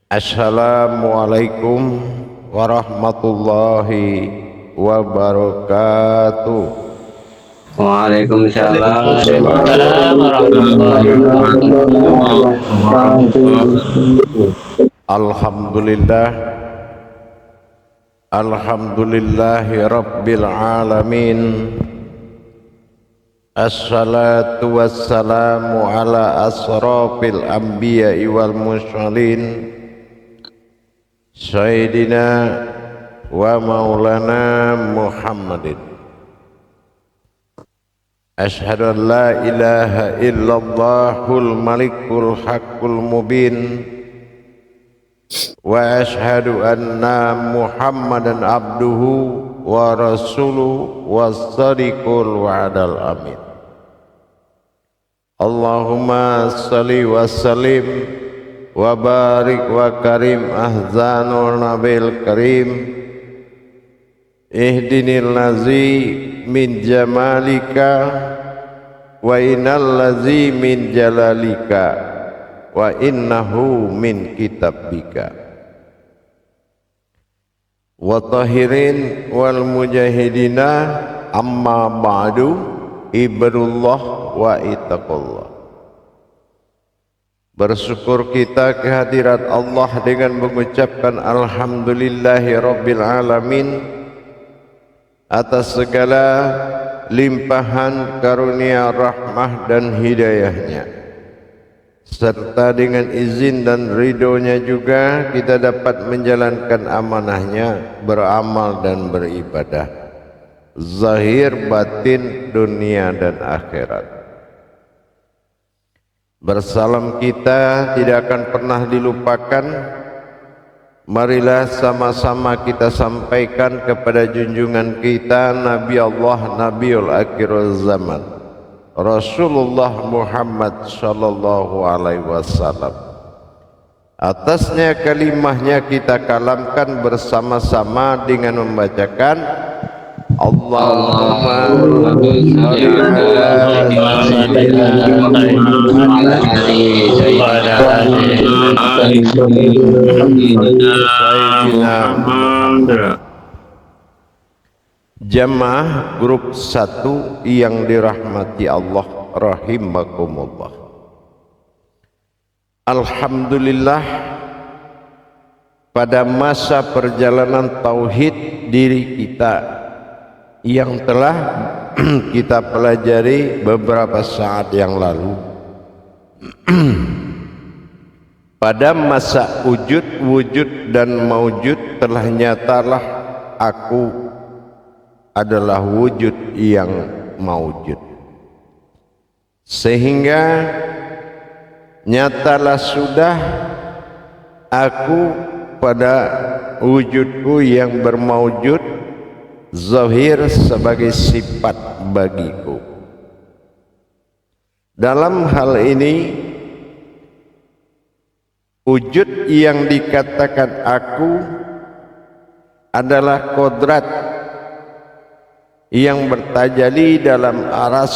Assalamualaikum warahmatullahi wabarakatuh. Waalaikumsalam Waalaikumsalam warahmatullahi wabarakatuh. Alhamdulillah, alhamdulillahi rabbil alamin. Assalatu wassalamu ala asrafil anbiya'i wal mursalin Sayyidina wa maulana Muhammadin. Ashhadu an la ilaha illallahul malikul haqqul mubin wa ashhadu anna Muhammadan abduhu wa rasuluhu was-sadiqul wa'dal amin. Allahumma salli wa sallim wa barik wa karim ahzanul nabil karim ihdinil lazi min jamalika wa innal lazi min jalalika wa innahu min kitabika wa tahirin wal mujahidina amma ba'du ibadullah wa ittaqullah. Bersyukur kita kehadirat Allah dengan mengucapkan alhamdulillahi rabbil alamin atas segala limpahan karunia rahmah dan hidayahnya, serta dengan izin dan ridhonya juga kita dapat menjalankan amanahnya, beramal dan beribadah zahir batin dunia dan akhirat. Bersalam kita tidak akan pernah dilupakan. Marilah sama-sama kita sampaikan kepada junjungan kita Nabi Allah Nabiul Akhirul Zaman Rasulullah Muhammad sallallahu alaihi wasallam. Atasnya kalimahnya kita kalamkan bersama-sama dengan membacakan Allahumma sholli ala sayyidina. Jamaah grup 1 yang dirahmati Allah rahimakumullah. Alhamdulillah, pada masa perjalanan tauhid diri kita yang telah kita pelajari beberapa saat yang lalu, pada masa wujud dan maujud telah nyatalah aku adalah wujud yang maujud, sehingga nyatalah sudah aku pada wujudku yang bermaujud zahir sebagai sifat bagiku. Dalam hal ini wujud yang dikatakan aku adalah kodrat yang bertajali dalam aras,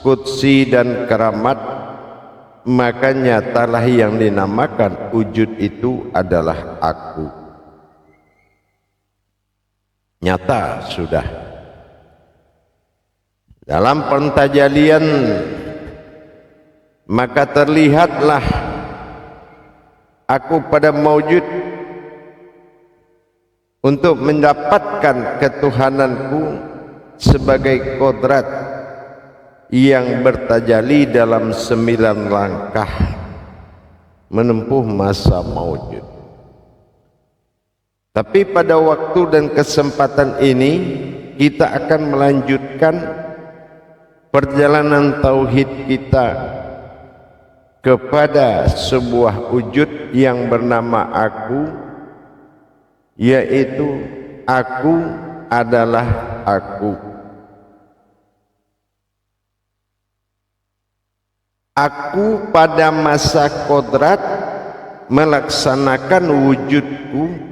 qudsi dan keramat, maka nyatalah yang dinamakan wujud itu adalah aku. Nyata sudah. Dalam pentajalian maka terlihatlah aku pada maujud untuk mendapatkan ketuhananku sebagai kodrat yang bertajali dalam 9 langkah menempuh masa maujud. Tapi pada waktu dan kesempatan ini kita akan melanjutkan perjalanan tauhid kita kepada sebuah wujud yang bernama aku, yaitu aku adalah aku. Aku pada masa kodrat melaksanakan wujudku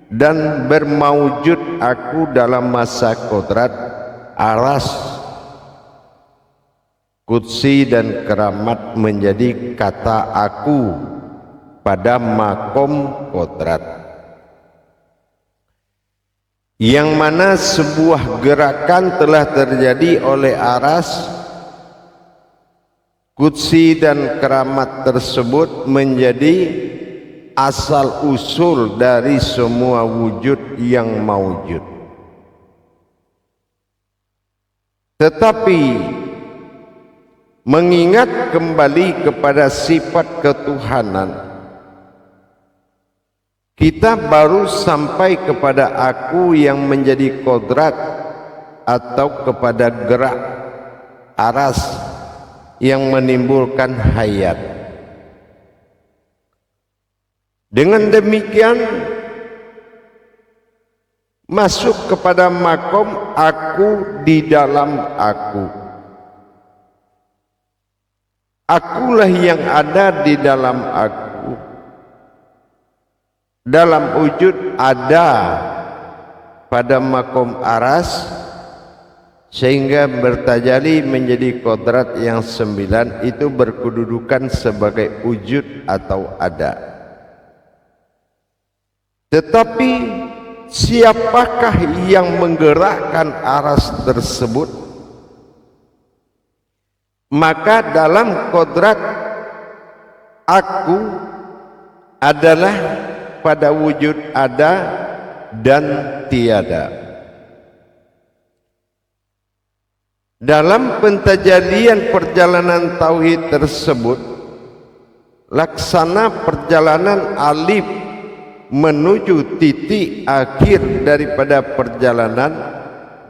dan bermaujud aku dalam masa kodrat aras, qudsi dan keramat menjadi kata aku pada makom kodrat, yang mana sebuah gerakan telah terjadi oleh aras, kursi dan keramat tersebut menjadi asal usul dari semua wujud yang maujud. Tetapi mengingat kembali kepada sifat ketuhanan, kita baru sampai kepada aku yang menjadi kodrat atau kepada gerak aras yang menimbulkan hayat. Dengan demikian masuk kepada makom aku di dalam aku. Akulah yang ada di dalam aku. Dalam wujud ada pada makom aras, sehingga bertajali menjadi kodrat yang 9 itu berkedudukan sebagai wujud atau ada. Tetapi siapakah yang menggerakkan aras tersebut? Maka dalam kodrat aku adalah pada wujud ada dan tiada. Dalam pentajalian perjalanan tauhid tersebut, laksana perjalanan alif menuju titik akhir daripada perjalanan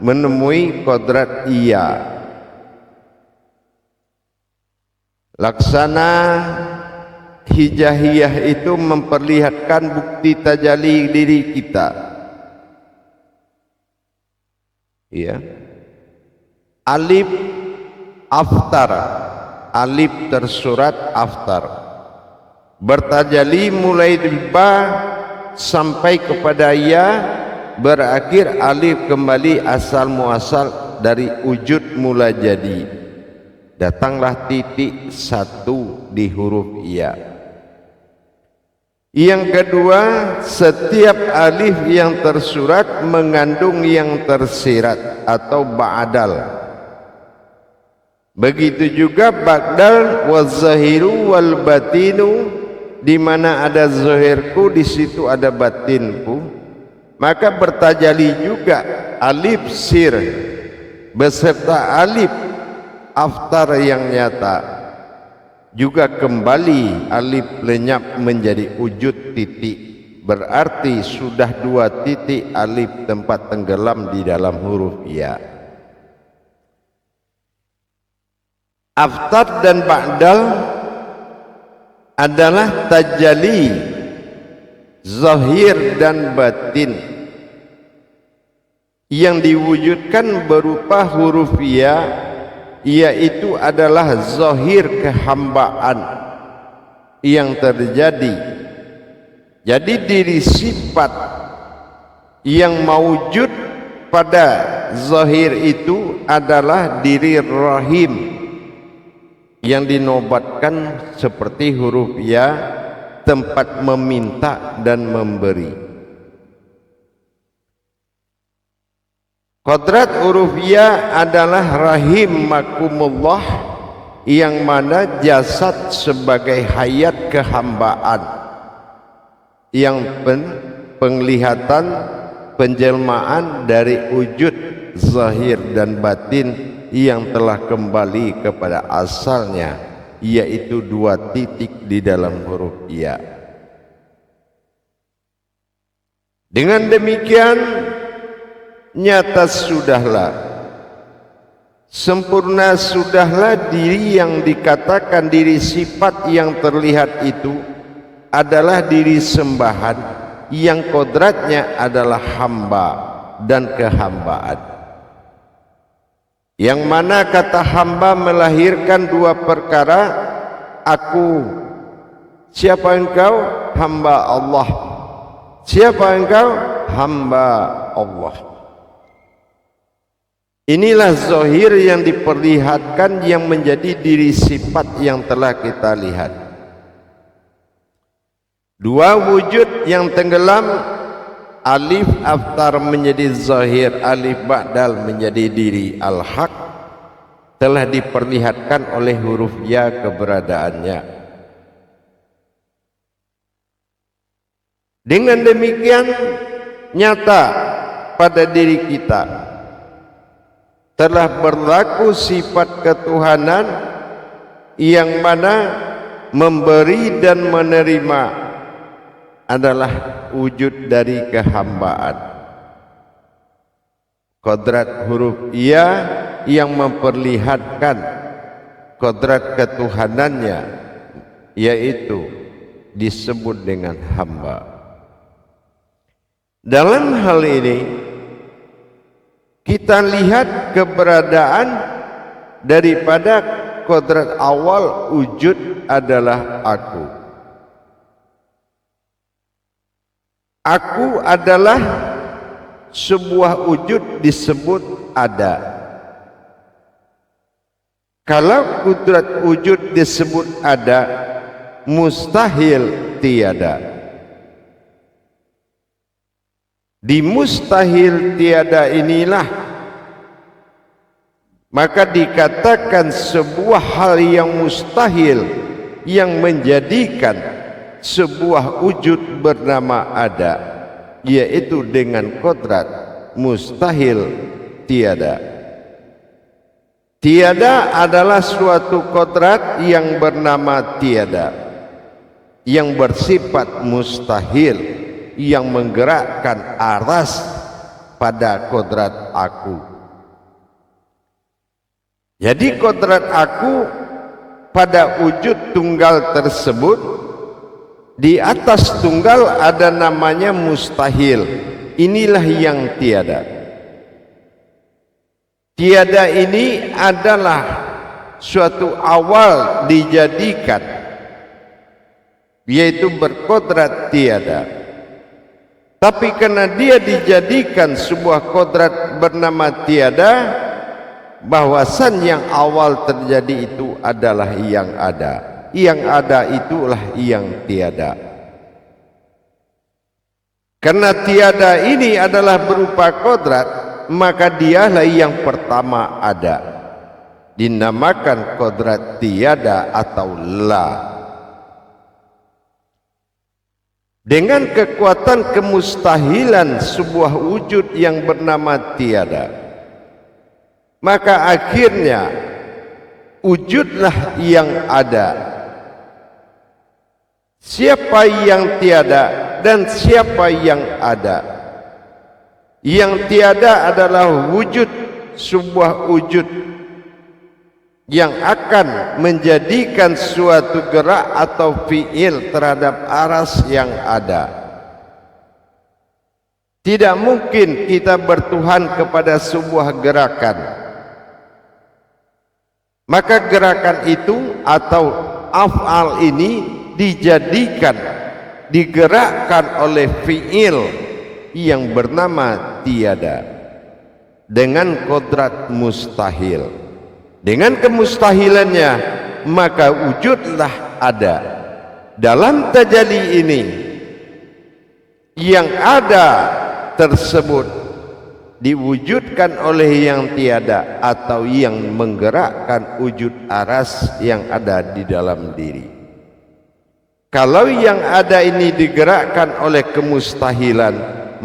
menemui kodrat iya. Laksana hijahiyah itu memperlihatkan bukti tajalli diri kita. Ya. Alif aftar, alif tersurat aftar, bertajali mulai dari ba sampai kepada ya, berakhir alif kembali asal muasal dari wujud mula jadi. Datanglah titik satu di huruf ya. Yang kedua, setiap alif yang tersurat mengandung yang tersirat atau ba'dal. Begitu juga ba'dal wa zahiru wal batinu, di mana ada zahirku di situ ada batinku, maka bertajali juga alif sir beserta alif aftar yang nyata, juga kembali alif lenyap menjadi wujud titik. Berarti sudah 2 titik alif tempat tenggelam di dalam huruf ya. Aftar dan ba'dal adalah tajalli zahir dan batin yang diwujudkan berupa huruf ya, yaitu adalah zahir kehambaan yang terjadi. Jadi diri sifat yang maujud pada zahir itu adalah diri rahim yang dinobatkan seperti huruf ya, tempat meminta dan memberi. Kodrat huruf ya adalah rahimakumullah, yang mana jasad sebagai hayat kehambaan, yang penglihatan penjelmaan dari wujud zahir dan batin yang telah kembali kepada asalnya, yaitu 2 titik di dalam huruf ya. Dengan demikian nyata sudahlah, sempurna sudahlah diri yang dikatakan diri sifat yang terlihat itu adalah diri sembahan yang kodratnya adalah hamba dan kehambaan. Yang mana kata hamba melahirkan 2 perkara. Aku, siapa engkau? Hamba Allah. Siapa engkau? Hamba Allah. Inilah zahir yang diperlihatkan, yang menjadi diri sifat yang telah kita lihat. Dua wujud yang tenggelam, alif aftar menjadi zahir, alif ba'dal menjadi diri al-haq, telah diperlihatkan oleh huruf ya keberadaannya. Dengan demikian nyata pada diri kita telah berlaku sifat ketuhanan yang mana memberi dan menerima adalah wujud dari kehambaan. Kodrat huruf ya yang memperlihatkan kodrat ketuhanannya, yaitu disebut dengan hamba. Dalam hal ini kita lihat keberadaan daripada kodrat awal wujud adalah aku. Aku adalah sebuah wujud disebut ada. Kalau kodrat wujud disebut ada, mustahil tiada. Di mustahil tiada inilah maka dikatakan sebuah hal yang mustahil yang menjadikan sebuah wujud bernama ada, yaitu dengan kodrat mustahil tiada. Tiada adalah suatu kodrat yang bernama tiada, yang bersifat mustahil, yang menggerakkan aras pada kodrat aku. Jadi kodrat aku pada wujud tunggal tersebut, di atas tunggal ada namanya mustahil. Inilah yang tiada. Tiada ini adalah suatu awal dijadikan, yaitu berkodrat tiada. Tapi karena dia dijadikan sebuah kodrat bernama tiada, bahwasan yang awal terjadi itu adalah yang ada. Yang ada itulah yang tiada. Karena tiada ini adalah berupa kodrat, maka dialah yang pertama ada. Dinamakan kodrat tiada atau la. Dengan kekuatan kemustahilan sebuah wujud yang bernama tiada, maka akhirnya wujudlah yang ada. Siapa yang tiada dan siapa yang ada? Yang tiada adalah wujud, sebuah wujud yang akan menjadikan suatu gerak atau fi'il terhadap aras yang ada. Tidak mungkin kita bertuhan kepada sebuah gerakan. Maka gerakan itu atau af'al ini dijadikan, digerakkan oleh fi'il yang bernama tiada dengan kodrat mustahil. Dengan kemustahilannya maka wujudlah ada. Dalam tajalli ini yang ada tersebut diwujudkan oleh yang tiada atau yang menggerakkan wujud aras yang ada di dalam diri. Kalau yang ada ini digerakkan oleh kemustahilan,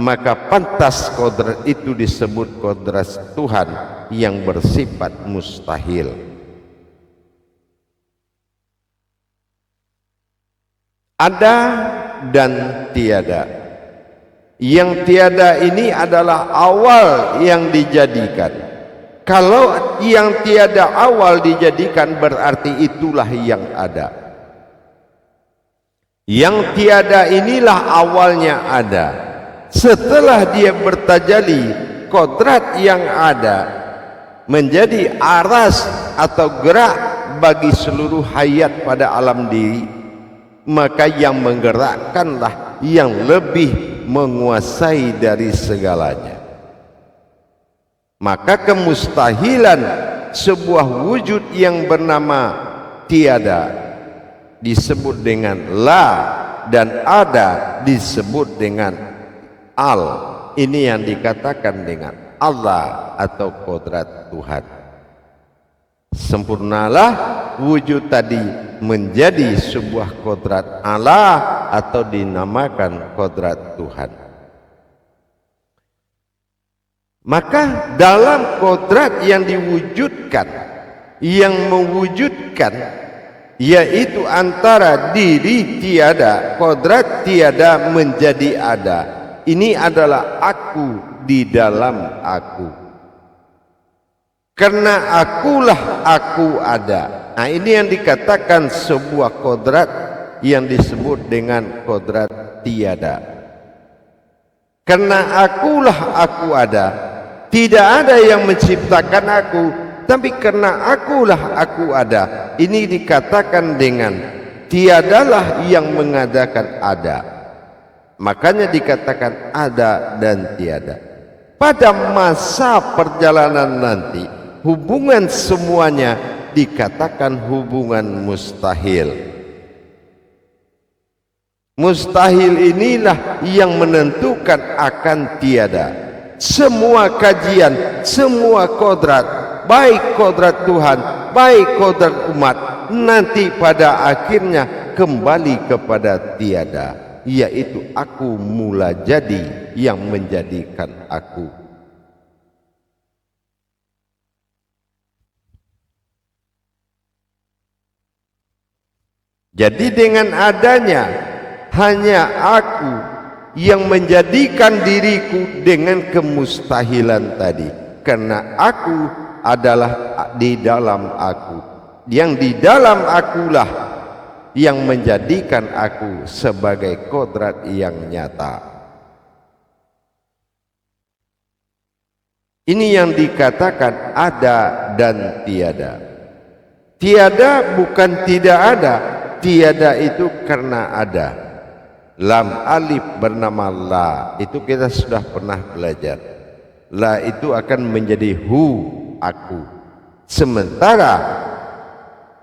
maka pantas kodrat itu disebut kodrat Tuhan yang bersifat mustahil. Ada dan tiada. Yang tiada ini adalah awal yang dijadikan. Kalau yang tiada awal dijadikan, berarti itulah yang ada. Yang tiada inilah awalnya ada. Setelah dia bertajalli, kodrat yang ada menjadi aras atau gerak bagi seluruh hayat pada alam diri, maka yang menggerakkanlah yang lebih menguasai dari segalanya. Maka kemustahilan sebuah wujud yang bernama tiada disebut dengan la, dan ada disebut dengan al. Ini yang dikatakan dengan Allah atau kodrat Tuhan. Sempurnalah wujud tadi menjadi sebuah kodrat Allah atau dinamakan kodrat Tuhan. Maka dalam kodrat yang diwujudkan, yang mewujudkan, yaitu antara diri tiada, kodrat tiada menjadi ada. Ini adalah aku di dalam aku. Karena akulah aku ada. Nah, ini yang dikatakan sebuah kodrat yang disebut dengan kodrat tiada. Karena akulah aku ada. Tidak ada yang menciptakan aku, tapi karena akulah aku ada. Ini dikatakan dengan tiadalah yang mengadakan ada. Makanya dikatakan ada dan tiada. Pada masa perjalanan nanti, hubungan semuanya dikatakan hubungan mustahil. Mustahil inilah yang menentukan akan tiada. Semua kajian, semua kodrat, baik kodrat Tuhan, baik kodrat umat, nanti pada akhirnya kembali kepada tiada, yaitu aku mula jadi yang menjadikan aku. Jadi dengan adanya hanya aku yang menjadikan diriku dengan kemustahilan tadi, karena aku adalah di dalam aku, yang di dalam akulah yang menjadikan aku sebagai kodrat yang nyata. Ini yang dikatakan ada dan tiada. Tiada bukan tidak ada, tiada itu karena ada. Lam alif bernama la, itu kita sudah pernah belajar. La itu akan menjadi hu, aku. Sementara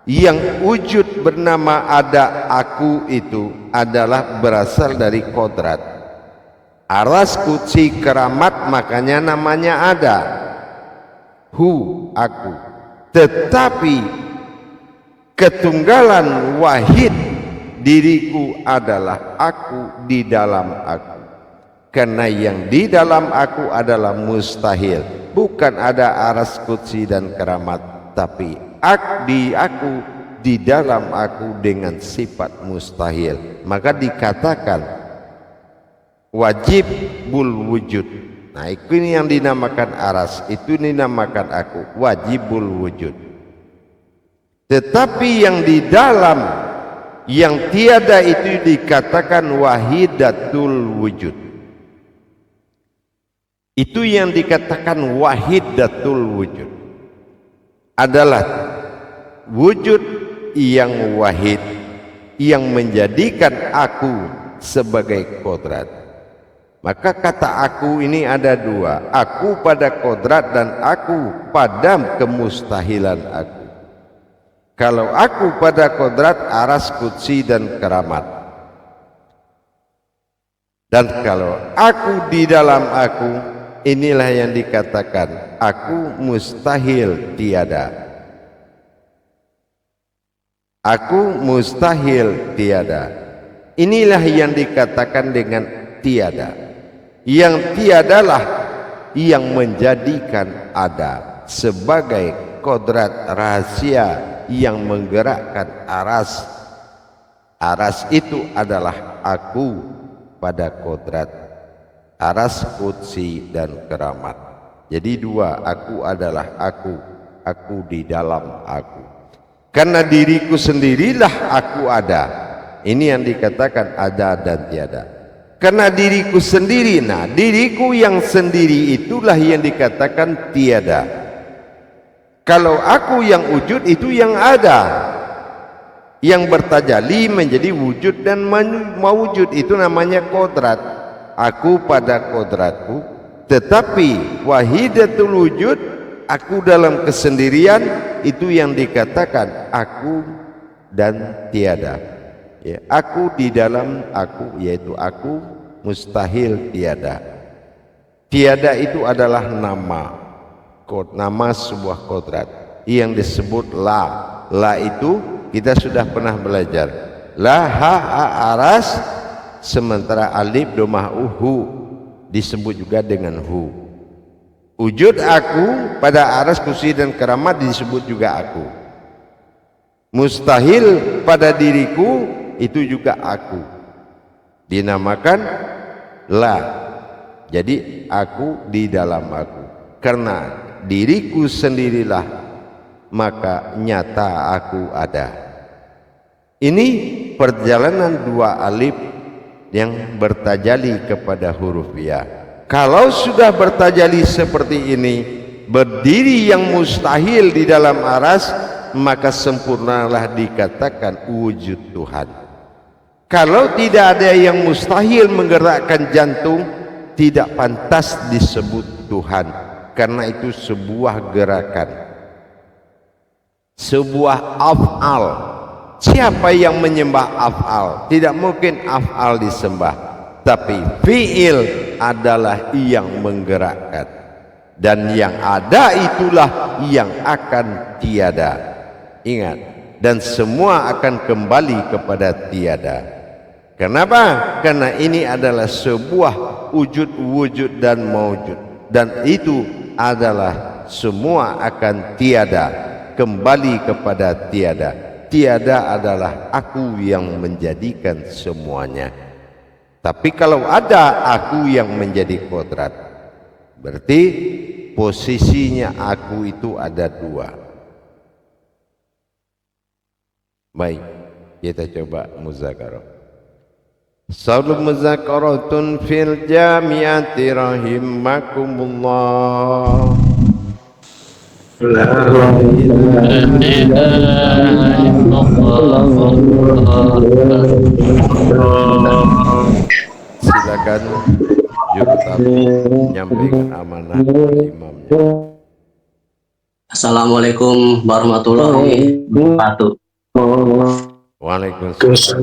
yang wujud bernama ada aku itu adalah berasal dari kodrat. Aras kutsi keramat, makanya namanya ada. Hu, aku. Tetapi ketunggalan wahid, diriku adalah aku di dalam aku. Karena yang di dalam aku adalah mustahil. Bukan ada aras kutsi dan keramat, tapi aku di dalam aku dengan sifat mustahil. Maka dikatakan wajib bul wujud. Nah, ini yang dinamakan aras, itu dinamakan aku, wajibul wujud. Tetapi yang di dalam, yang tiada itu dikatakan wahidatul wujud. Itu yang dikatakan wahidatul wujud adalah wujud yang wahid, yang menjadikan aku sebagai kodrat. Maka kata aku ini ada dua, aku pada kodrat dan aku pada kemustahilan aku. Kalau aku pada kodrat, aras kutsi dan keramat. Dan kalau aku di dalam aku, inilah yang dikatakan aku mustahil tiada. Aku mustahil tiada. Inilah yang dikatakan dengan tiada. Yang tiadalah yang menjadikan ada sebagai kodrat rahasia yang menggerakkan aras. Aras itu adalah aku pada kodrat, aras kutsi dan keramat. Jadi dua, aku adalah aku di dalam aku. Karena diriku sendirilah aku ada. Ini yang dikatakan ada dan tiada. Karena diriku sendiri, nah diriku yang sendiri itulah yang dikatakan tiada. Kalau aku yang wujud itu yang ada, yang bertajali menjadi wujud dan mewujud, itu namanya kodrat. Aku pada kodratku, tetapi wahidatul wujud, aku dalam kesendirian, itu yang dikatakan aku dan tiada. Ya, aku di dalam aku, yaitu aku mustahil tiada. Tiada itu adalah nama sebuah kodrat yang disebut la. La itu kita sudah pernah belajar. La ha a aras, sementara alif domah hu disebut juga dengan hu. Wujud aku pada aras, kursi dan keramat disebut juga aku. Mustahil pada diriku itu juga aku, dinamakan la. Jadi aku di dalam aku, karena diriku sendirilah maka nyata aku ada. Ini perjalanan dua alif yang bertajali kepada huruf ya. Kalau sudah bertajali seperti ini, berdiri yang mustahil di dalam aras, maka sempurnalah dikatakan wujud Tuhan. Kalau tidak ada yang mustahil menggerakkan jantung, tidak pantas disebut Tuhan, karena itu sebuah gerakan, sebuah af'al. Siapa yang menyembah af'al? Tidak mungkin af'al disembah, tapi fi'il adalah yang menggerakkan, dan yang ada itulah yang akan tiada. Ingat, dan semua akan kembali kepada tiada. Kenapa? Karena ini adalah sebuah wujud dan maujud, dan itu adalah semua akan tiada, kembali kepada tiada. Tiada adalah aku yang menjadikan semuanya. Tapi kalau ada aku yang menjadi kodrat, berarti posisinya aku itu ada dua. Baik, kita coba muzakarah. Saudul muzakaratun fil jamiati rahimakumullah. Silakan Jurutab menyampaikan amanah imamnya. Assalamualaikum warahmatullahi wabarakatuh. Waalaikumsalam.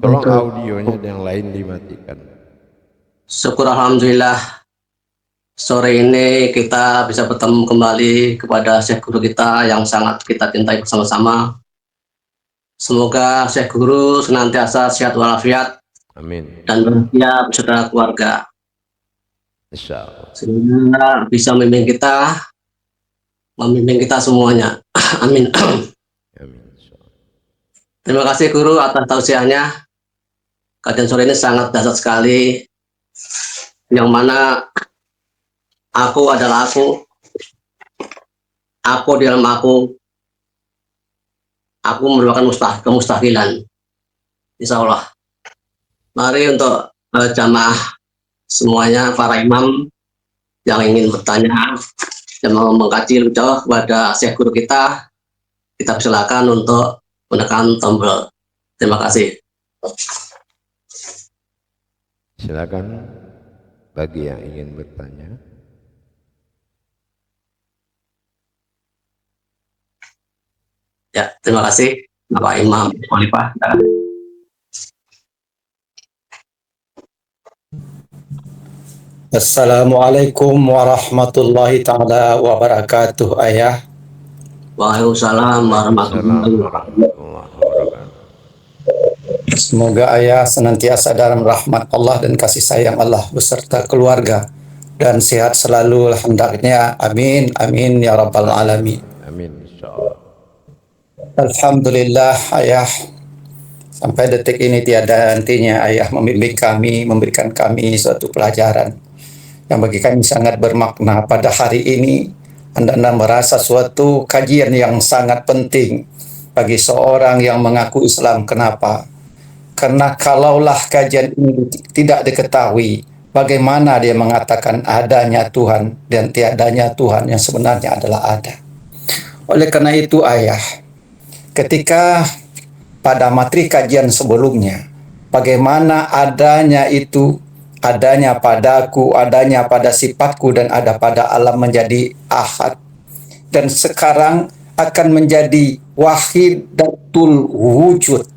Tolong audionya yang lain dimatikan. Syukur alhamdulillah, sore ini kita bisa bertemu kembali kepada Syekh Guru kita yang sangat kita cintai bersama-sama. Semoga Syekh Guru senantiasa sehat walafiat, amin, dan bahagia beserta keluarga, insyaallah, sehingga bisa membimbing kita semuanya. Amin. amin. Terima kasih Guru atas tausiahnya. Kajian sore ini sangat dahsyat sekali, yang mana aku adalah aku di dalam aku merupakan kemustahilan. Insya Allah. Mari untuk jamaah semuanya, para imam yang ingin bertanya dan mau mengkaji lebih jauh kepada Syekh Guru kita persilakan untuk menekan tombol. Terima kasih. Silakan bagi yang ingin bertanya. Ya, terima kasih Bapak Imam Khalifah. Assalamualaikum warahmatullahi ta'ala wabarakatuh, Ayah. Waalaikumsalam warahmatullahi wabarakatuh. Semoga Ayah senantiasa dalam rahmat Allah dan kasih sayang Allah beserta keluarga, dan sehat selalu hendaknya. Amin, amin ya rabbal alamin. Amin, insyaallah. Alhamdulillah Ayah, sampai detik ini tiada hentinya Ayah membimbing kami, memberikan kami suatu pelajaran yang bagi kami sangat bermakna. Pada hari ini Anda merasa suatu kajian yang sangat penting bagi seorang yang mengaku Islam. Kenapa? Karena kalaulah kajian ini tidak diketahui, bagaimana dia mengatakan adanya Tuhan dan tiadanya Tuhan yang sebenarnya adalah ada. Oleh karena itu Ayah, ketika pada materi kajian sebelumnya, bagaimana adanya itu, adanya padaku, adanya pada sifatku, dan ada pada alam menjadi ahad, dan sekarang akan menjadi wahidatul wujud.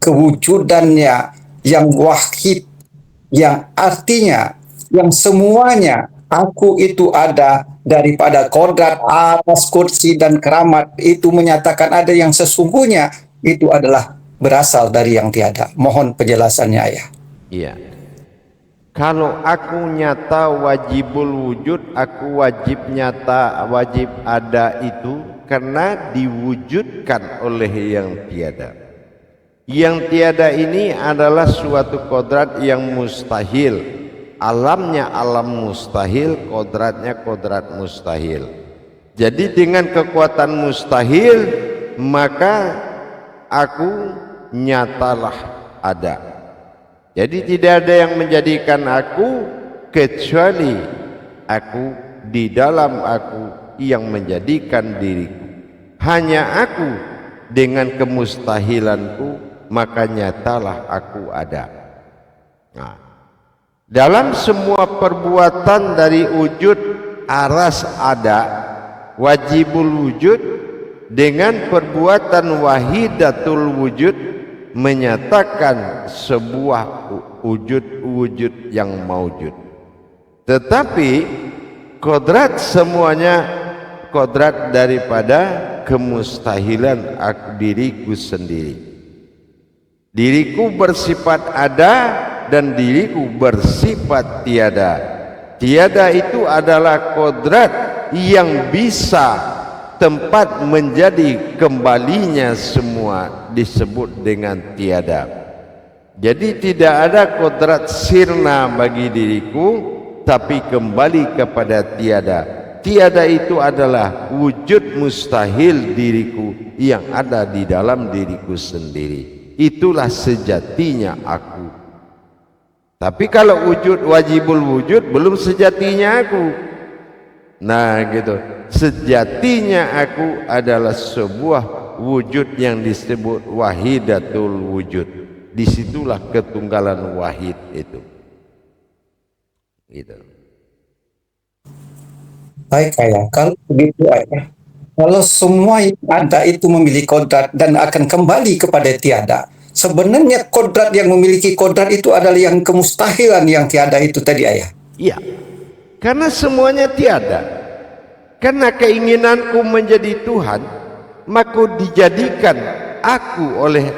kewujudannya yang wahid, yang artinya yang semuanya aku itu ada daripada kodrat atas kursi dan keramat, itu menyatakan ada yang sesungguhnya itu adalah berasal dari yang tiada. Mohon penjelasannya, Ayah. Iya. Kalau aku nyata wajibul wujud, aku wajib nyata, wajib ada itu karena diwujudkan oleh yang tiada. Yang tiada ini adalah suatu kodrat yang mustahil. Alamnya alam mustahil, kodratnya kodrat mustahil. Jadi dengan kekuatan mustahil, maka aku nyatalah ada. Jadi tidak ada yang menjadikan aku kecuali aku di dalam aku yang menjadikan diriku. Hanya aku dengan kemustahilanku, maka nyatalah aku ada. Nah, dalam semua perbuatan dari wujud aras ada, wajibul wujud dengan perbuatan wahidatul wujud menyatakan sebuah wujud yang maujud. Tetapi kodrat semuanya kodrat daripada kemustahilan aku diriku sendiri. Diriku bersifat ada dan diriku bersifat tiada. Tiada itu adalah kodrat yang bisa tempat menjadi kembalinya semua disebut dengan tiada. Jadi tidak ada kodrat sirna bagi diriku, tapi kembali kepada tiada. Tiada itu adalah wujud mustahil diriku yang ada di dalam diriku sendiri. Itulah sejatinya aku. Tapi kalau wujud wajibul wujud belum sejatinya aku. Nah gitu, sejatinya aku adalah sebuah wujud yang disebut wahidatul wujud. Disitulah ketunggalan wahid itu. Gitu. Baik, Ayah. Kalau begitu, Ayah, kalau semua yang ada itu memiliki kodrat dan akan kembali kepada tiada, sebenarnya kodrat yang memiliki kodrat itu adalah yang kemustahilan yang tiada itu tadi, Ayah. Iya, karena semuanya tiada. Karena keinginanku menjadi Tuhan, maka dijadikan aku oleh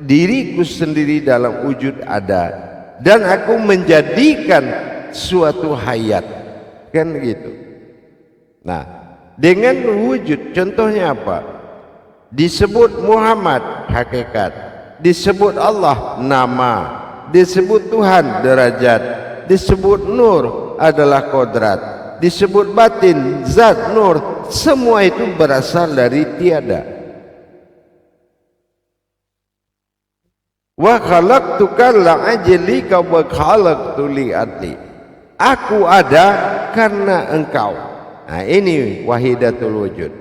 diriku sendiri dalam wujud ada, dan aku menjadikan suatu hayat, kan gitu. Nah, dengan wujud, contohnya apa? Disebut Muhammad hakikat, disebut Allah nama, disebut Tuhan derajat, disebut nur adalah kodrat, disebut batin zat nur, semua itu berasal dari tiada. Wa khalaqtuka la'ajlika wa khalaqtu li'adli. Aku ada karena engkau. Nah, ini wahidatul wujud.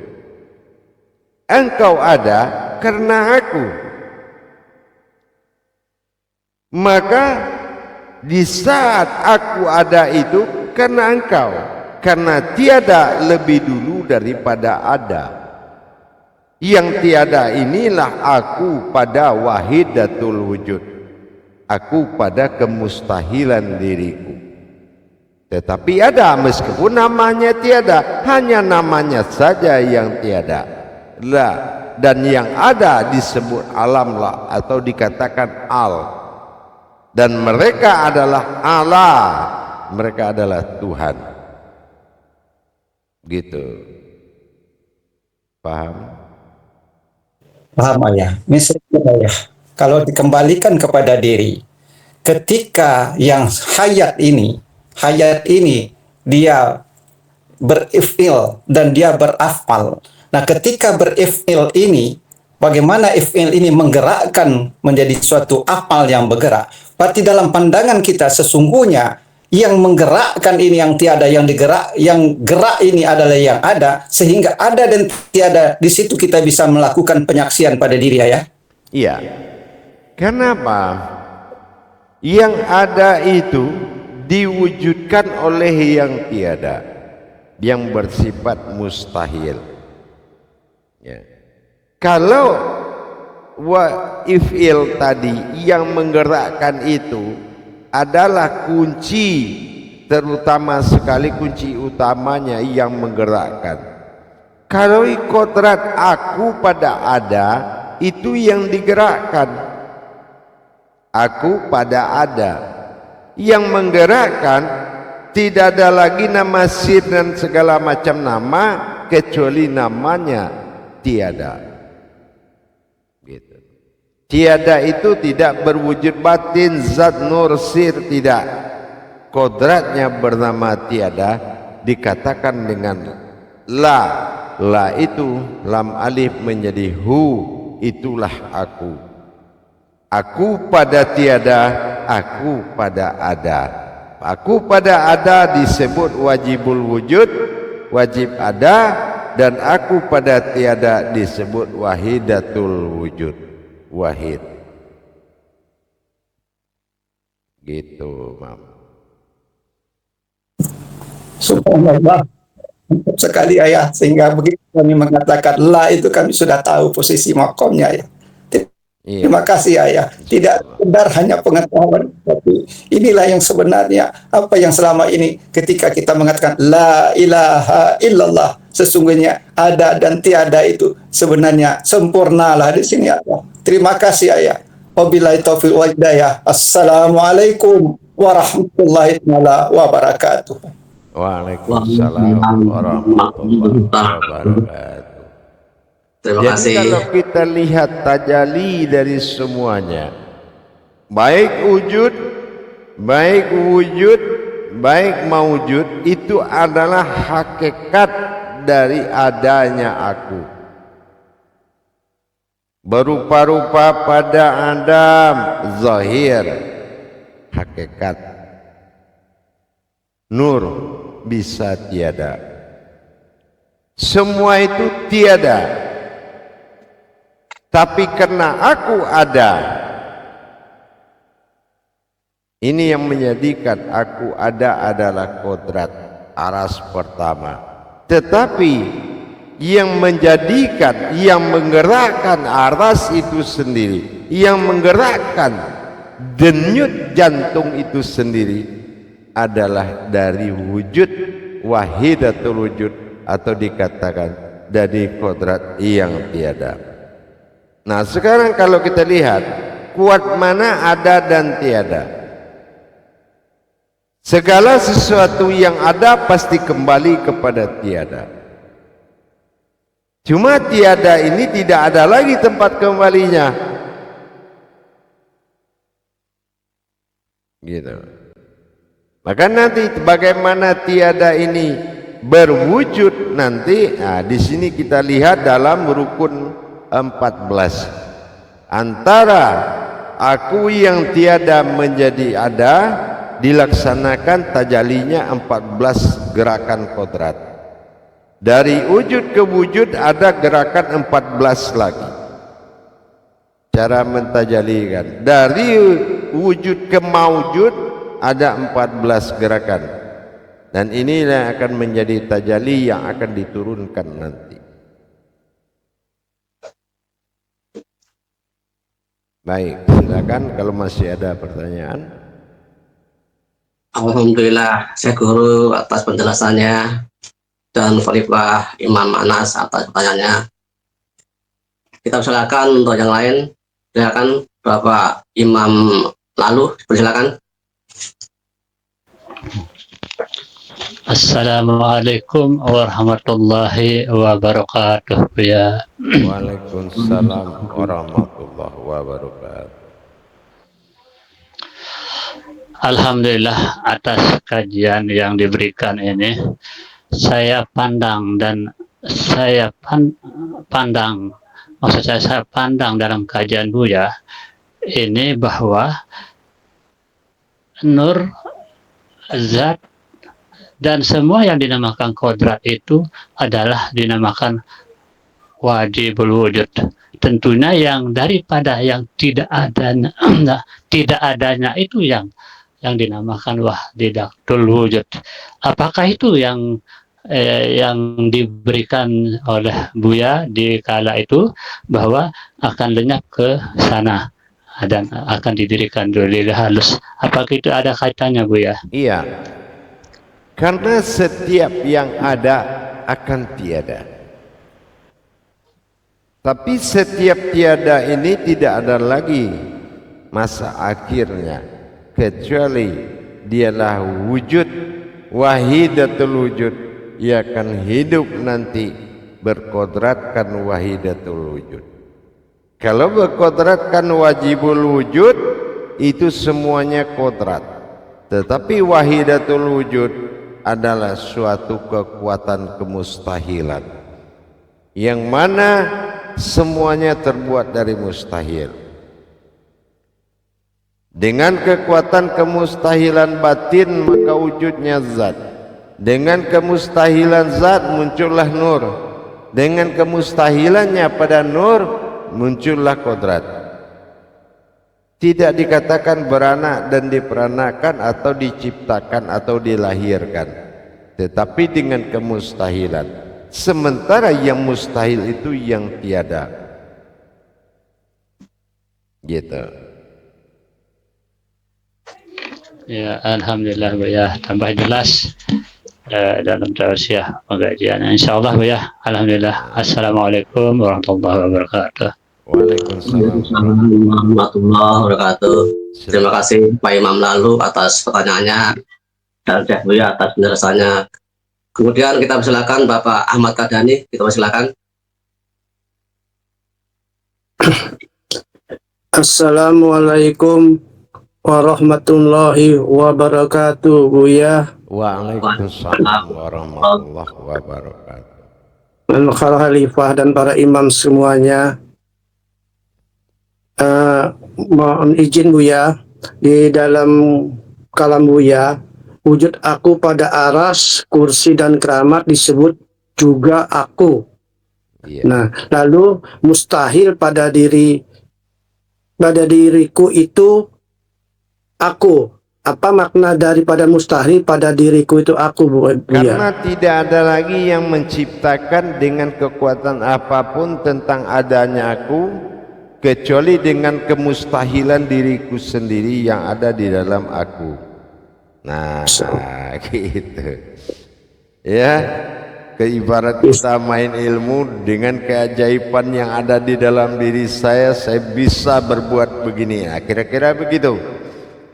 Engkau ada karena aku. Maka di saat aku ada itu karena engkau, karena tiada lebih dulu daripada ada. Yang tiada inilah aku pada wahidatul wujud, aku pada kemustahilan diriku. Tetapi ada, meskipun namanya tiada, hanya namanya saja yang tiada lah, dan yang ada disebut alam lah, atau dikatakan al, dan mereka adalah Allah, mereka adalah Tuhan. Gitu. Paham? Paham, Ayah. Misalnya, Ayah, kalau dikembalikan kepada diri, ketika yang hayat ini dia berifil dan dia berafal. Nah, ketika berifil ini, bagaimana ifil ini menggerakkan menjadi suatu afal yang bergerak? Berarti dalam pandangan kita sesungguhnya yang menggerakkan ini yang tiada, yang gerak ini adalah yang ada, sehingga ada dan tiada, di situ kita bisa melakukan penyaksian pada diri, ya. Iya. Kenapa? Yang ada itu diwujudkan oleh yang tiada, yang bersifat mustahil. Ya. Kalau wa if'il tadi yang menggerakkan itu adalah kunci, terutama sekali kunci utamanya yang menggerakkan. Kalau kodrat aku pada ada, itu yang digerakkan. Aku pada ada, yang menggerakkan tidak ada lagi nama sir dan segala macam nama kecuali namanya tiada. Gitu. Tiada itu tidak berwujud batin, zat, nur, sir, tidak. Kodratnya bernama tiada, dikatakan dengan la. La itu lam alif menjadi hu, itulah aku. Aku pada tiada, aku pada ada. Aku pada ada disebut wajibul wujud, wajib ada, dan aku pada tiada disebut wahidatul wujud, wahid. Gitu, Mam. Subhanallah. Mantap sekali ayah, sehingga begitu kami mengatakan la itu kami sudah tahu posisi makomnya ya. Terima kasih ayah. Tidak sekedar hanya pengetahuan, tapi inilah yang sebenarnya apa yang selama ini ketika kita mengatakan la ilaha illallah, sesungguhnya ada dan tiada itu sebenarnya sempurnalah di sini ayah. Terima kasih ayah. Wabillahi taufiq wal hidayah. Assalamualaikum warahmatullahi wabarakatuh. Waalaikumsalam warahmatullahi wabarakatuh. Terima Jadi kasih. kalau kita lihat tajali dari semuanya, baik wujud, baik maujud, itu adalah hakikat dari adanya aku. Berupa-rupa pada Adam, zahir, hakikat. Nur bisa tiada. Semua itu tiada. Tapi karena aku ada, ini yang menjadikan aku ada adalah kodrat aras pertama. Tetapi yang menjadikan, yang menggerakkan aras itu sendiri, yang menggerakkan denyut jantung itu sendiri adalah dari wujud wahidatul wujud, atau dikatakan dari kodrat yang tiada. Nah sekarang kalau kita lihat kuat mana ada dan tiada, segala sesuatu yang ada pasti kembali kepada tiada. Cuma tiada ini tidak ada lagi tempat kembalinya, gitu. Maka nanti bagaimana tiada ini berwujud nanti, nah, di sini kita lihat dalam rukun 14. Antara aku yang tiada menjadi ada dilaksanakan tajalinya 14 gerakan kodrat. Dari wujud ke wujud ada gerakan 14 lagi. Cara mentajalikan dari wujud ke maujud ada 14 gerakan, dan inilah akan menjadi tajalli yang akan diturunkan nanti. Baik, silakan kalau masih ada pertanyaan. Alhamdulillah, saya guru atas penjelasannya dan Khalifah Imam Anas atas pertanyaannya. Kita silakan untuk yang lain. Silakan Bapak Imam Lalu, persilakan. Assalamualaikum warahmatullahi wabarakatuh ya. Waalaikumsalam warahmatullahi wabarakatuh. Alhamdulillah atas kajian yang diberikan ini, saya pandang saya pandang dalam kajian Buya ini bahwa nur, zat, dan semua yang dinamakan kodrat itu adalah dinamakan wajibul wujud. Tentunya yang daripada yang tidak adanya itu yang dinamakan wahdatul wujud. Apakah itu yang yang diberikan oleh Buya di kala itu bahwa akan lenyap ke sana dan akan didirikan dulu lillah halus. Apakah itu ada kaitannya Buya? Iya, karena setiap yang ada akan tiada. Tapi setiap tiada ini tidak ada lagi masa akhirnya, kecuali dialah wujud, wahidatul wujud. Ia akan hidup nanti berkodratkan wahidatul wujud. Kalau berkodratkan wajibul wujud, itu semuanya kodrat. Tetapi wahidatul wujud adalah suatu kekuatan kemustahilan, yang mana semuanya terbuat dari mustahil. Dengan kekuatan kemustahilan batin maka wujudnya zat. Dengan kemustahilan zat muncullah nur. Dengan kemustahilannya pada nur muncullah kodrat. Tidak dikatakan beranak dan diperanakan atau diciptakan atau dilahirkan, tetapi dengan kemustahilan. Sementara yang mustahil itu yang tiada. Gitu. Ya, alhamdulillah Buya, tambah jelas dalam tausiah pengajian. Insyaallah Buya. Alhamdulillah. Assalamualaikum warahmatullahi wabarakatuh. Waalaikumsalam. Warahmatullahi wabarakatuh. Terima kasih Pak Imam Lalu atas pertanyaannya dan Syekh Buya atas penjelasannya. Kemudian kita persilakan Bapak Ahmad Kadani, kita persilakan. Assalamualaikum warahmatullahi wabarakatuh, Buya. Waalaikumsalam warahmatullahi wabarakatuh. Khalifah dan para imam semuanya. Mohon izin Buya, di dalam kalam Buya, wujud aku pada aras, kursi dan keramat disebut juga aku. Iya. Nah, lalu mustahil pada diriku itu aku. Apa makna daripada mustahil pada diriku itu aku, Buya? Karena tidak ada lagi yang menciptakan dengan kekuatan apapun tentang adanya aku, kecuali dengan kemustahilan diriku sendiri yang ada di dalam aku. Nah, gitu. Ya, keibarat kita main ilmu dengan keajaiban yang ada di dalam diri saya bisa berbuat begini. Nah, kira-kira begitu.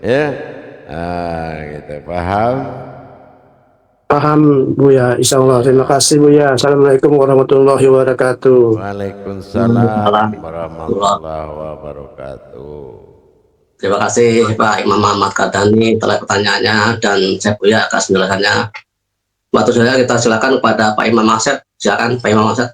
Ya, gitu. Paham? Paham Buya, insyaallah. Terima kasih Buya. Assalamualaikum warahmatullahi wabarakatuh. Waalaikumsalam warahmatullahi wabarakatuh. Terima kasih Pak Imam Ahmad Kadani telah pertanyaannya dan Syekh Buya atas penjelasannya. Waktu saya kita silakan kepada Pak Imam Asep. Silakan Pak Imam Asep.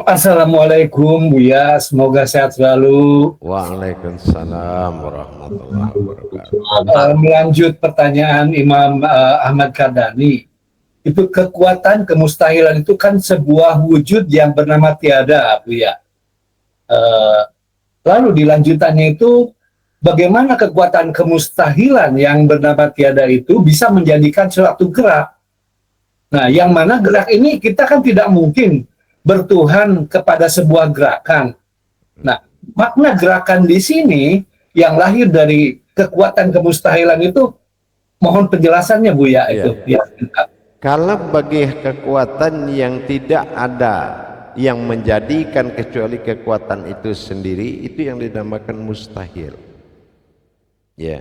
Assalamualaikum Buya, semoga sehat selalu. Waalaikumsalam warahmatullahi wabarakatuh. Melanjut pertanyaan Imam Ahmad Kadani, itu kekuatan kemustahilan itu kan sebuah wujud yang bernama tiada, Buya. Lalu di lanjutannya itu, bagaimana kekuatan kemustahilan yang bernama tiada itu bisa menjadikan suatu gerak? Nah, yang mana gerak ini kita kan tidak mungkin bertuhan kepada sebuah gerakan. Nah, makna gerakan di sini yang lahir dari kekuatan kemustahilan itu, mohon penjelasannya Buya itu. Ya. Kalau bagi kekuatan yang tidak ada yang menjadikan kecuali kekuatan itu sendiri, itu yang dinamakan mustahil. Ya,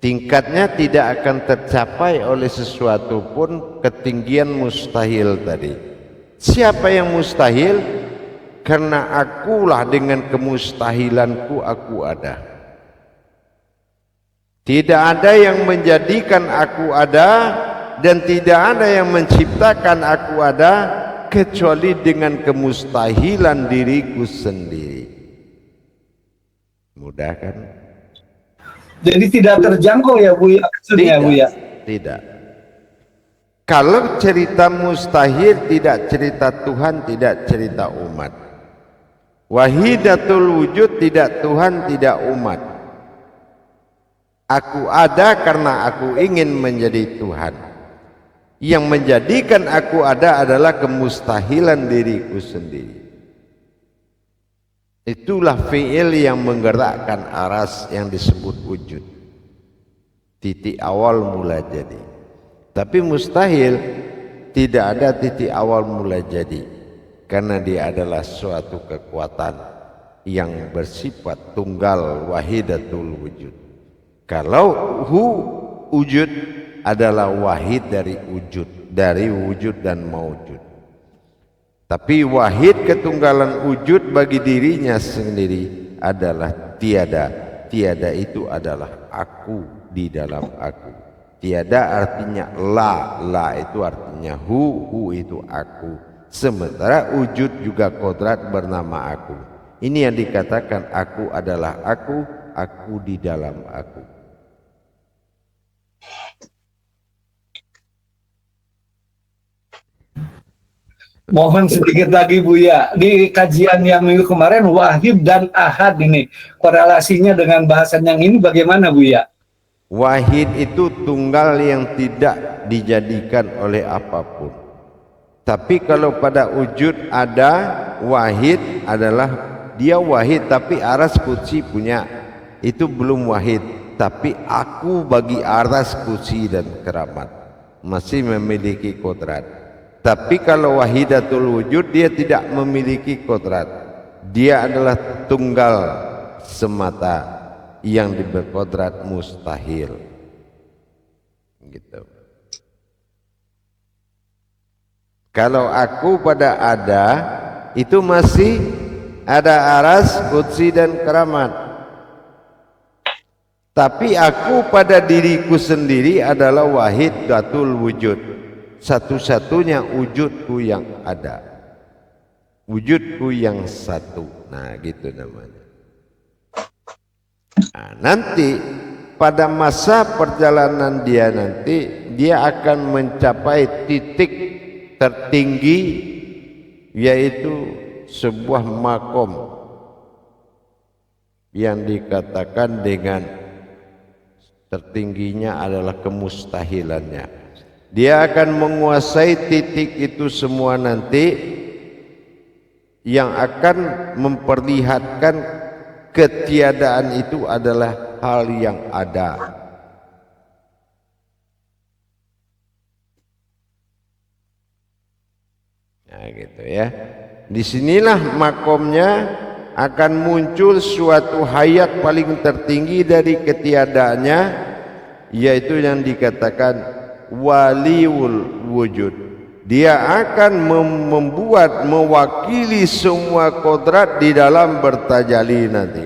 tingkatnya tidak akan tercapai oleh sesuatu pun ketinggian mustahil tadi. Siapa yang mustahil? Karena akulah dengan kemustahilanku aku ada. Tidak ada yang menjadikan aku ada dan tidak ada yang menciptakan aku ada kecuali dengan kemustahilan diriku sendiri. Mudah kan? Jadi tidak terjangkau ya Buya, maksudnya Buya? Tidak. Kalau cerita mustahil tidak cerita Tuhan, tidak cerita umat. Wahidatul wujud tidak Tuhan, tidak umat. Aku ada karena aku ingin menjadi Tuhan. Yang menjadikan aku ada adalah kemustahilan diriku sendiri. Itulah fi'il yang menggerakkan aras yang disebut wujud. Titik awal mula jadi. Tapi mustahil tidak ada titik awal mula jadi, karena dia adalah suatu kekuatan yang bersifat tunggal, wahidatul wujud. Kalau wujud adalah wahid dari wujud dan maujud. Tapi wahid ketunggalan wujud bagi dirinya sendiri adalah tiada. Tiada itu adalah aku di dalam aku. Tiada artinya la itu artinya hu itu aku. Sementara wujud juga kodrat bernama aku. Ini yang dikatakan aku adalah aku di dalam aku. Mohon sedikit lagi Buya, di kajian yang minggu kemarin wahid dan ahad ini korelasinya dengan bahasan yang ini bagaimana Buya? Wahid itu tunggal yang tidak dijadikan oleh apapun. Tapi kalau pada wujud ada, wahid adalah dia wahid tapi aras kursi punya, itu belum wahid. Tapi aku bagi aras kursi dan keramat masih memiliki kodrat. Tapi kalau wahidatul wujud dia tidak memiliki kodrat. Dia adalah tunggal semata yang berkodrat mustahil. Gitu. Kalau aku pada ada, itu masih ada aras, kursi dan keramat. Tapi aku pada diriku sendiri adalah wahidatul wujud. Satu-satunya wujudku yang ada, wujudku yang satu. Nah gitu namanya. Nah, nanti pada masa perjalanan dia nanti dia akan mencapai titik tertinggi, yaitu sebuah makom yang dikatakan dengan tertingginya adalah kemustahilannya. Dia akan menguasai titik itu semua nanti, yang akan memperlihatkan ketiadaan itu adalah hal yang ada. Nah gitu ya. Disinilah makomnya akan muncul suatu hayat paling tertinggi dari ketiadaannya, yaitu yang dikatakan waliul wujud. Dia akan membuat, mewakili semua kodrat di dalam bertajalli nanti.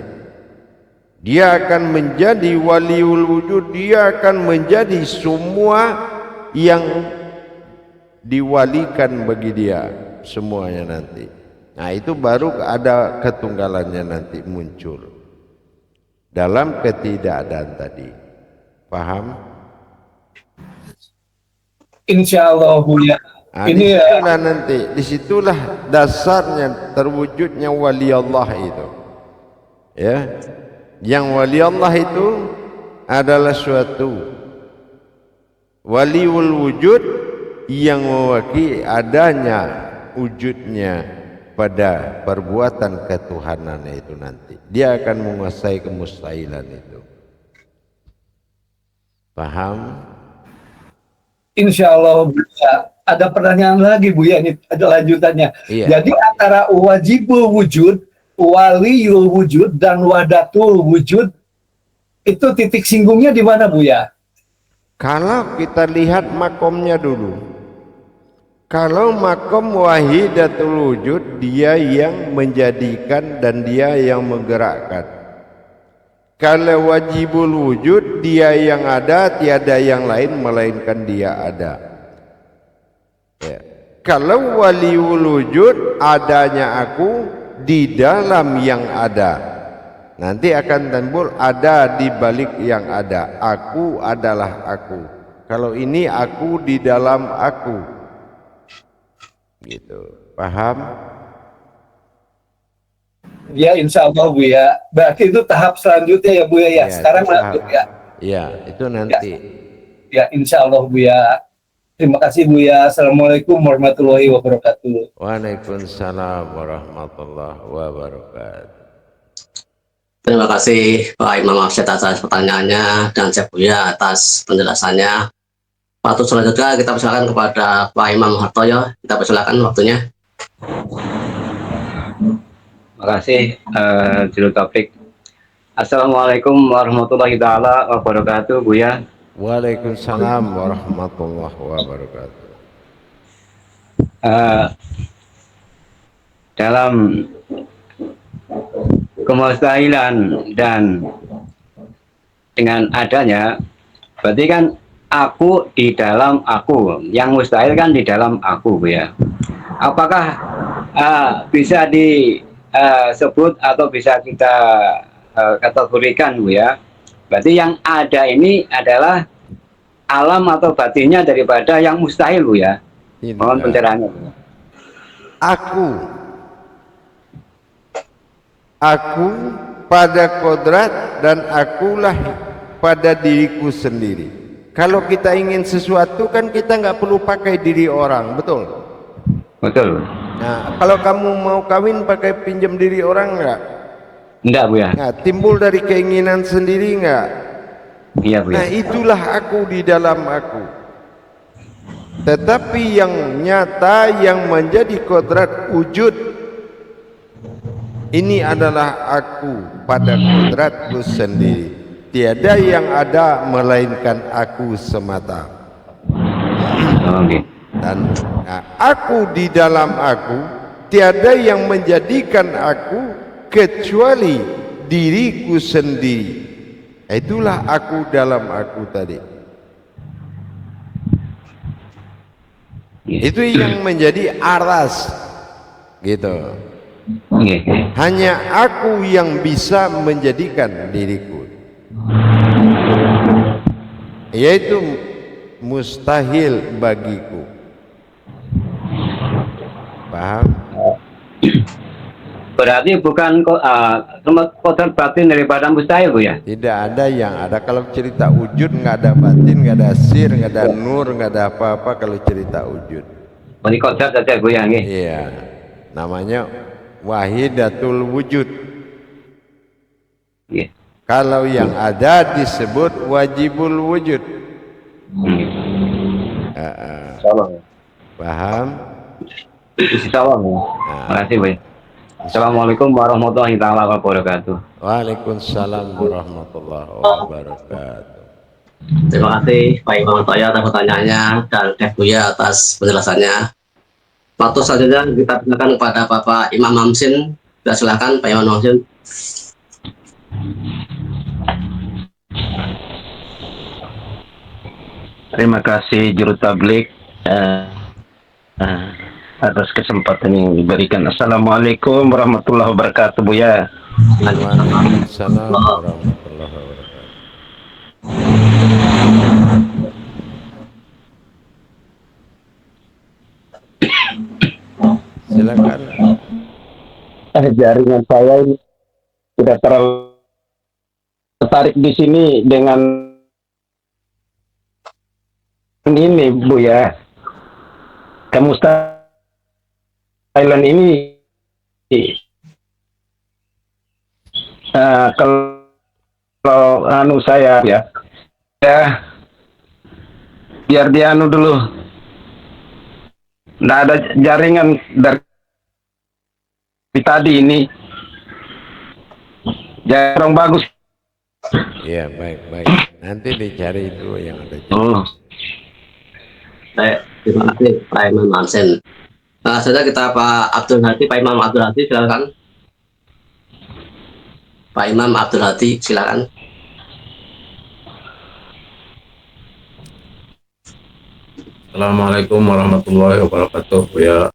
Dia akan menjadi waliul wujud. Dia akan menjadi semua yang diwalikan bagi dia semuanya nanti. Nah itu baru ada ketunggalannya nanti muncul dalam ketidakadaan tadi. Paham? Insya Allah Buya. Nah, Ini disitulah nanti, disitulah dasarnya terwujudnya wali Allah itu. Ya, yang wali Allah itu adalah suatu waliul wujud yang mewakili adanya wujudnya pada perbuatan ketuhanan itu nanti. Dia akan menguasai kemustahilan itu. Paham? Insya Allah Buya. Ada pertanyaan lagi Buya, ini ada lanjutannya. Iya. Jadi antara wajibul wujud, waliul wujud, dan wahdatul wujud, itu titik singgungnya di mana Buya? Kalau kita lihat makomnya dulu. Kalau makom wahidatul wujud, dia yang menjadikan dan dia yang menggerakkan. Kalau wajibul wujud, dia yang ada, tiada yang lain melainkan dia ada. Ya. Kalau waliul wujud, adanya aku di dalam yang ada. Nanti akan timbul ada di balik yang ada. Aku adalah aku. Kalau ini aku di dalam aku. Gitu. Paham? Ya insya Allah Buya. Berarti itu tahap selanjutnya ya Buya ya. Ya, Sekarang tahap. lanjut ya. Ya, itu nanti. Ya, insya Allah Buya. Terima kasih Buya. Assalamualaikum warahmatullahi wabarakatuh. Waalaikumsalam warahmatullahi wabarakatuh. Terima kasih Pak Imam Afsyad atas pertanyaannya dan Chef Buya atas penjelasannya. Waktu selanjutnya kita persilakan kepada Pak Imam Hartoyo. Kita persilakan waktunya. Terima kasih, Juru Taufik. Assalamualaikum warahmatullahi taala wabarakatuh, Buya. Waalaikumsalam warahmatullahi wabarakatuh. Dalam kemustahilan dan dengan adanya, berarti kan aku di dalam aku, yang mustahil kan di dalam aku, Buya. Apakah bisa disebut atau bisa kita kategorikan, Buya? Berarti yang ada ini adalah alam atau batinnya daripada yang mustahil, Buya. Mohon pencerahannya. Aku pada kodrat dan akulah pada diriku sendiri. Kalau kita ingin sesuatu kan kita nggak perlu pakai diri orang, betul? Betul. Nah, kalau kamu mau kawin pakai pinjam diri orang nggak? Enggak, Buya. Nah, timbul dari keinginan sendiri nggak? Iya, Buya. Nah, itulah aku di dalam aku. Tetapi yang nyata, yang menjadi kodrat wujud, ini adalah aku pada kodratku sendiri. Tiada yang ada melainkan aku semata. Oke. Dan aku di dalam aku, tiada yang menjadikan aku kecuali diriku sendiri. Itulah aku dalam aku tadi. Itu yang menjadi aras, gitu. Oke. Hanya aku yang bisa menjadikan diriku, yaitu mustahil bagiku. Paham? Berarti bukan kodrat batin daripada mustahil, Buya. Tidak ada yang ada. Kalau cerita wujud nggak ada batin, nggak ada sir, nggak ada nur, nggak ada apa-apa kalau cerita wujud. Berarti kodrat saja, Buya. Iya, namanya wahidatul wujud. Iya. Kalau yang ada disebut wajibul wujud. Paham? Insyaallah. Terima kasih, Buya. Assalamualaikum warahmatullahi taala wabarakatuh. Waalaikumsalam warahmatullahi wabarakatuh. Terima kasih Pak Imam Hartoyo atas pertanyaannya dan Chef Buya atas penjelasannya. Waktu selanjutnya kita persilakan kepada Bapak Imam Hamsin. Kita silakan Pak Imam Hamsin. Terima kasih Juru Tablik atas kesempatan yang diberikan. Assalamualaikum warahmatullahi wabarakatuh, Buya. Waalaikumsalam warahmatullahi wabarakatuh. Silakan. Jaringan saya ini tidak terlalu tertarik di sini dengan ini, Buya. Kemustahilan ini kalau anu saya ya biar dia anu dulu, nggak ada jaringan dari tadi ini jarang bagus. Ya, baik. Nanti dicari dulu yang ada. Baik, terima kasih Pak Imam Hamsin. Sudah kita Pak Abdul Hadi, Pak Imam Abdul Hadi silakan. Pak Imam Abdul Hadi silakan. Assalamualaikum warahmatullahi wabarakatuh, Buya.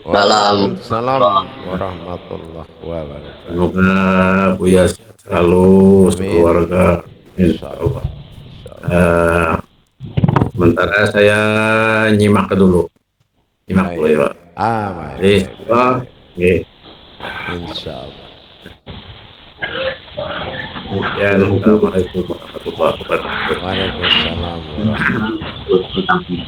Waalaikumsalam warahmatullahi wabarakatuh. Semoga Buya sehat selalu, sekeluarga. Insyaallah. Sementara saya nyimak dulu ya, Pak. Baik. Oke. Insyaallah. Ya, assalamualaikum warahmatullahi wabarakatuh. Waalaikumsalam warahmatullahi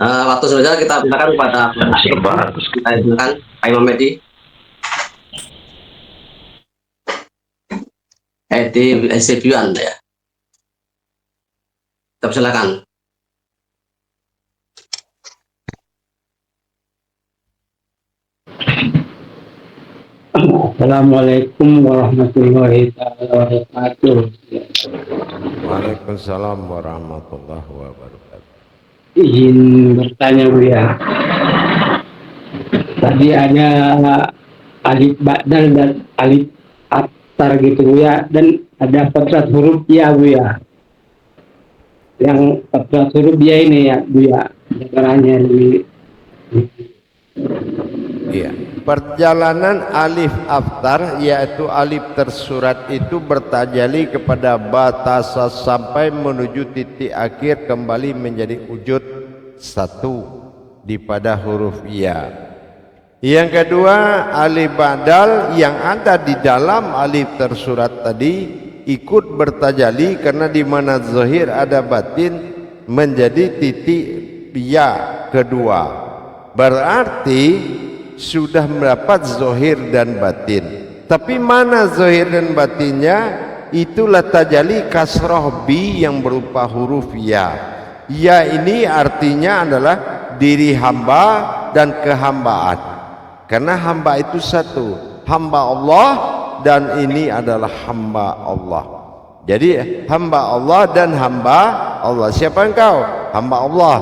Waktu sebentar kita silakan kepada kita silakan Pak Imam Mehdi. Di SCBUan ya. Kita silakan. Assalamualaikum warahmatullahi wabarakatuh. Waalaikumsalam warahmatullahi wabarakatuh. Izin bertanya Bu ya. Tadi ada alif badal dan alif aftar gitu Bu ya, dan ada kodrat huruf ya Bu ya. Yang kodrat huruf ya ini ya Bu ya. Caranya lebih. Iya. Perjalanan alif aftar yaitu alif tersurat itu bertajali kepada batasan sampai menuju titik akhir kembali menjadi wujud satu di pada huruf ya. Yang kedua alif badal yang ada di dalam alif tersurat tadi ikut bertajali karena di mana zahir ada batin menjadi titik ya kedua. Berarti sudah mendapat zahir dan batin. Tapi mana zahir dan batinnya? Itulah tajali kasrah bi yang berupa huruf ya. Ya ini artinya adalah diri hamba dan kehambaan. Karena hamba itu satu, hamba Allah dan ini adalah hamba Allah. Jadi hamba Allah dan hamba Allah. Siapa engkau? Hamba Allah.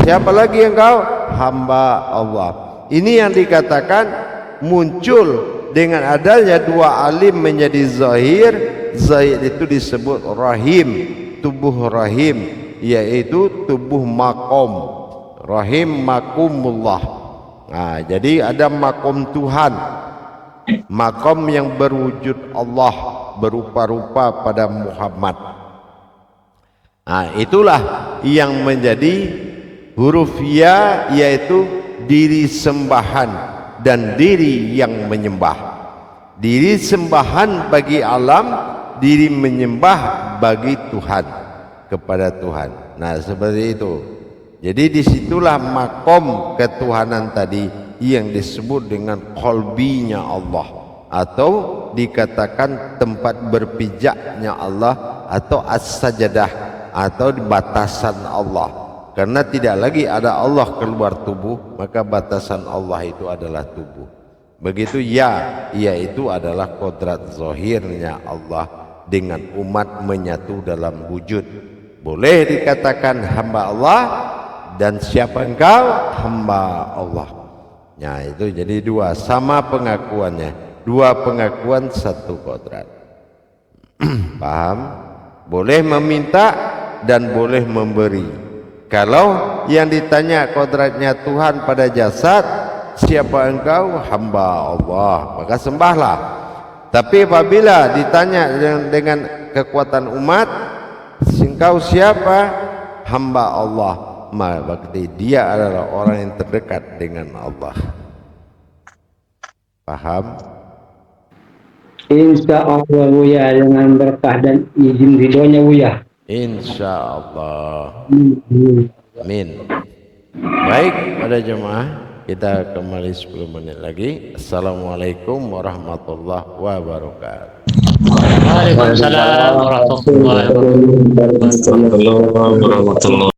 Siapa lagi engkau? Hamba Allah. Ini yang dikatakan muncul dengan adanya dua alim menjadi zahir. Zahir itu disebut rahim, tubuh rahim, yaitu tubuh makom. Rahim makumullah. Nah, jadi ada makom Tuhan, makom yang berwujud Allah berupa-rupa pada Muhammad. Nah, itulah yang menjadi huruf ya, yaitu diri sembahan dan diri yang menyembah. Diri sembahan bagi alam, diri menyembah bagi Tuhan, kepada Tuhan. Nah seperti itu. Jadi disitulah makom ketuhanan tadi yang disebut dengan qalbinya Allah, atau dikatakan tempat berpijaknya Allah, atau as-sajadah, atau batasan Allah. Karena tidak lagi ada Allah keluar tubuh, maka batasan Allah itu adalah tubuh. Begitu ya, yaitu adalah kodrat zahirnya Allah dengan umat menyatu dalam wujud. Boleh dikatakan hamba Allah, dan siapa engkau? Hamba Allah. Nah itu jadi dua, sama pengakuannya. Dua pengakuan, satu kodrat. Paham? Boleh meminta dan boleh memberi. Kalau yang ditanya kodratnya Tuhan pada jasad, siapa engkau? Hamba Allah, maka sembahlah. Tapi apabila ditanya dengan kekuatan umat, engkau siapa? Hamba Allah, maka berarti dia adalah orang yang terdekat dengan Allah. Paham? Insya Allah Bu ya, dengan berkah dan izin ridhonya Bu ya. Insya Allah. Amin. Baik, pada jemaah, kita kembali 10 menit lagi. Assalamualaikum warahmatullahi wabarakatuh. Waalaikumsalam warahmatullahi wabarakatuh.